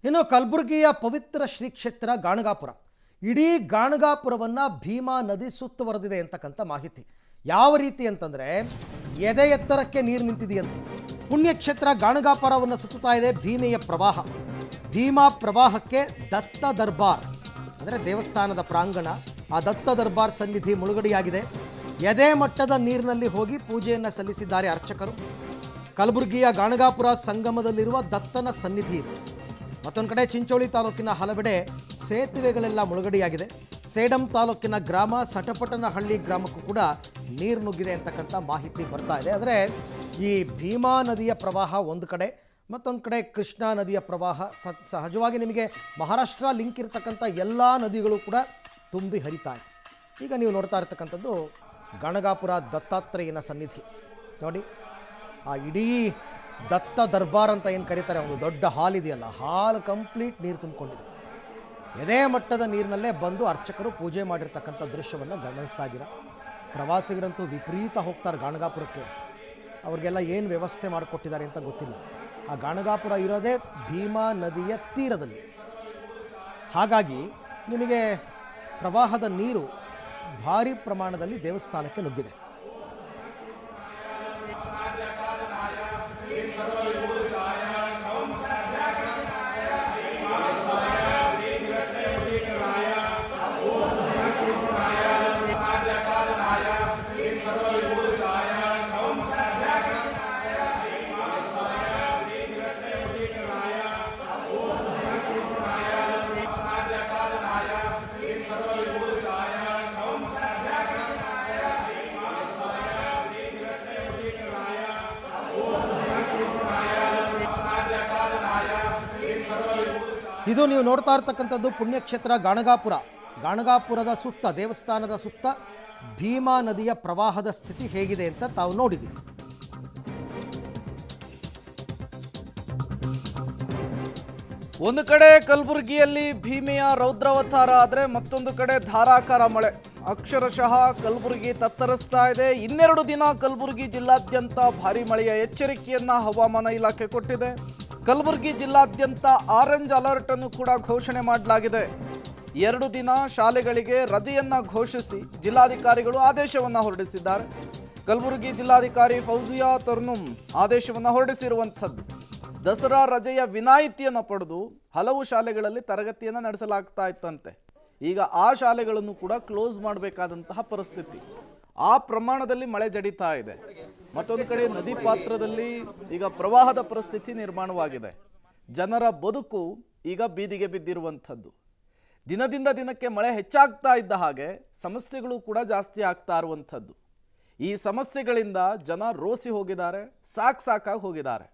ಇನ್ನು ಕಲಬುರಗಿಯ ಪವಿತ್ರ ಶ್ರೀ ಕ್ಷೇತ್ರ ಗಾಣಗಾಪುರ, ಇಡೀ ಗಾಣಗಾಪುರವನ್ನು ಭೀಮಾ ನದಿ ಸುತ್ತುವರೆದಿದೆ ಅಂತಕ್ಕಂಥ ಮಾಹಿತಿ. ಯಾವ ರೀತಿ ಅಂತಂದರೆ ಎದೆ ಎತ್ತರಕ್ಕೆ ನೀರು ನಿಂತಿದೆಯಂತೆ. ಪುಣ್ಯಕ್ಷೇತ್ರ ಗಾಣಗಾಪುರವನ್ನು ಸುತ್ತುತ್ತಾ ಇದೆ ಭೀಮೆಯ ಪ್ರವಾಹ. ಭೀಮಾ ಪ್ರವಾಹಕ್ಕೆ ದತ್ತ ದರ್ಬಾರ್ ಅಂದರೆ ದೇವಸ್ಥಾನದ ಪ್ರಾಂಗಣ, ಆ ದತ್ತ ದರ್ಬಾರ್ ಸನ್ನಿಧಿ ಮುಳುಗಡೆಯಾಗಿದೆ. ಎದೆ ಮಟ್ಟದ ನೀರಿನಲ್ಲಿ ಹೋಗಿ ಪೂಜೆಯನ್ನು ಸಲ್ಲಿಸಿದ್ದಾರೆ ಅರ್ಚಕರು. ಕಲಬುರಗಿಯ ಗಾಣಗಾಪುರ ಸಂಗಮದಲ್ಲಿರುವ ದತ್ತನ ಸನ್ನಿಧಿ ಇದೆ. ಮತ್ತೊಂದು ಕಡೆ ಚಿಂಚೋಳಿ ತಾಲೂಕಿನ ಹಲವೆಡೆ ಸೇತುವೆಗಳೆಲ್ಲ ಮುಳುಗಡೆಯಾಗಿದೆ. ಸೇಡಂ ತಾಲೂಕಿನ ಗ್ರಾಮ ಸಟಪಟನಹಳ್ಳಿ ಗ್ರಾಮಕ್ಕೂ ಕೂಡ ನೀರು ನುಗ್ಗಿದೆ ಅಂತಕ್ಕಂಥ ಮಾಹಿತಿ ಬರ್ತಾ ಇದೆ. ಆದರೆ ಈ ಭೀಮಾ ನದಿಯ ಪ್ರವಾಹ ಒಂದು ಕಡೆ, ಮತ್ತೊಂದು ಕಡೆ ಕೃಷ್ಣಾ ನದಿಯ ಪ್ರವಾಹ. ಸಹಜವಾಗಿ ನಿಮಗೆ ಮಹಾರಾಷ್ಟ್ರ ಲಿಂಕ್ ಇರತಕ್ಕಂಥ ಎಲ್ಲ ನದಿಗಳು ಕೂಡ ತುಂಬಿ ಹರಿತಾ ಇದೆ. ಈಗ ನೀವು ನೋಡ್ತಾ ಇರ್ತಕ್ಕಂಥದ್ದು ಗಾಣಗಾಪುರ ದತ್ತಾತ್ರೇಯನ ಸನ್ನಿಧಿ ನೋಡಿ. ಆ ಇಡೀ ದತ್ತ ದರ್ಬಾರ್ ಅಂತ ಏನು ಕರೀತಾರೆ, ಒಂದು ದೊಡ್ಡ ಹಾಲ್ ಇದೆಯಲ್ಲ, ಹಾಲ್ ಕಂಪ್ಲೀಟ್ ನೀರು ತುಂಬಿಕೊಂಡಿದೆ. ಎದೆ ಮಟ್ಟದ ನೀರಿನಲ್ಲೇ ಬಂದು ಅರ್ಚಕರು ಪೂಜೆ ಮಾಡಿರ್ತಕ್ಕಂಥ ದೃಶ್ಯವನ್ನು ಗಮನಿಸ್ತಾ ಇದ್ದೀರಾ. ಪ್ರವಾಸಿಗರಂತೂ ವಿಪರೀತ ಹೋಗ್ತಾರೆ ಗಾಣಗಾಪುರಕ್ಕೆ. ಅವ್ರಿಗೆಲ್ಲ ಏನು ವ್ಯವಸ್ಥೆ ಮಾಡಿಕೊಟ್ಟಿದ್ದಾರೆ ಅಂತ ಗೊತ್ತಿಲ್ಲ. ಆ ಗಾಣಗಾಪುರ ಇರೋದೇ ಭೀಮಾ ನದಿಯ ತೀರದಲ್ಲಿ. ಹಾಗಾಗಿ ನಿಮಗೆ ಪ್ರವಾಹದ ನೀರು ಭಾರಿ ಪ್ರಮಾಣದಲ್ಲಿ ದೇವಸ್ಥಾನಕ್ಕೆ ನುಗ್ಗಿದೆ. ಇದು ನೀವು ನೋಡ್ತಾ ಇರ್ತಕ್ಕಂಥದ್ದು ಪುಣ್ಯಕ್ಷೇತ್ರ ಗಾಣಗಾಪುರ. ಗಾಣಗಾಪುರದ ಸುತ್ತ, ದೇವಸ್ಥಾನದ ಸುತ್ತ ಭೀಮಾ ನದಿಯ ಪ್ರವಾಹದ ಸ್ಥಿತಿ ಹೇಗಿದೆ ಅಂತ ತಾವು ನೋಡಿದ್ದೀರಿ. ಒಂದು ಕಡೆ ಕಲಬುರಗಿಯಲ್ಲಿ ಭೀಮೆಯ ರೌದ್ರಾವತಾರ ಆದರೆ ಮತ್ತೊಂದು ಕಡೆ ಧಾರಾಕಾರ ಮಳೆ. ಅಕ್ಷರಶಃ ಕಲಬುರಗಿ ತತ್ತರಿಸ್ತಾ ಇದೆ. ಇನ್ನೆರಡು ದಿನ ಕಲಬುರಗಿ ಜಿಲ್ಲಾದ್ಯಂತ ಭಾರೀ ಮಳೆಯ ಎಚ್ಚರಿಕೆಯನ್ನ ಹವಾಮಾನ ಇಲಾಖೆ ಕೊಟ್ಟಿದೆ. ಕಲಬುರಗಿ ಜಿಲ್ಲಾದ್ಯಂತ ಆರೆಂಜ್ ಅಲರ್ಟ್ ಅನ್ನು ಕೂಡ ಘೋಷಣೆ ಮಾಡಲಾಗಿದೆ. 2 ದಿನ ಶಾಲೆಗಳಿಗೆ ರಜೆಯನ್ನ ಘೋಷಿಸಿ ಜಿಲ್ಲಾಧಿಕಾರಿಗಳು ಆದೇಶವನ್ನ ಹೊರಡಿಸಿದ್ದಾರೆ. ಕಲಬುರಗಿ ಜಿಲ್ಲಾಧಿಕಾರಿ ಫೌಜಿಯಾ ತರ್ನುಮ್ ಆದೇಶವನ್ನ ಹೊರಡಿಸಿರುವಂಥದ್ದು. ದಸರಾ ರಜೆಯ ವಿನಾಯಿತಿಯನ್ನು ಪಡೆದು ಹಲವು ಶಾಲೆಗಳಲ್ಲಿ ತರಗತಿಯನ್ನು ನಡೆಸಲಾಗ್ತಾ ಇತ್ತಂತೆ. ಈಗ ಆ ಶಾಲೆಗಳನ್ನು ಕೂಡ ಕ್ಲೋಸ್ ಮಾಡಬೇಕಾದಂತಹ ಪರಿಸ್ಥಿತಿ. ಆ ಪ್ರಮಾಣದಲ್ಲಿ ಮಳೆ ಜಡಿತಾ ಇದೆ. ಮತ್ತೊಂದು ಕಡೆ ನದಿ ಪಾತ್ರದಲ್ಲಿ ಈಗ ಪ್ರವಾಹದ ಪರಿಸ್ಥಿತಿ ನಿರ್ಮಾಣವಾಗಿದೆ. ಜನರ ಬದುಕು ಈಗ ಬೀದಿಗೆ ಬಿದ್ದಿರುವಂಥದ್ದು. ದಿನದಿಂದ ದಿನಕ್ಕೆ ಮಳೆ ಹೆಚ್ಚಾಗ್ತಾ ಇದ್ದ ಹಾಗೆ ಸಮಸ್ಯೆಗಳು ಕೂಡ ಜಾಸ್ತಿ ಆಗ್ತಾ ಇರುವಂಥದ್ದು. ಈ ಸಮಸ್ಯೆಗಳಿಂದ ಜನ ರೋಸಿ ಹೋಗಿದ್ದಾರೆ, ಸಾಕಾಗಿ ಹೋಗಿದ್ದಾರೆ.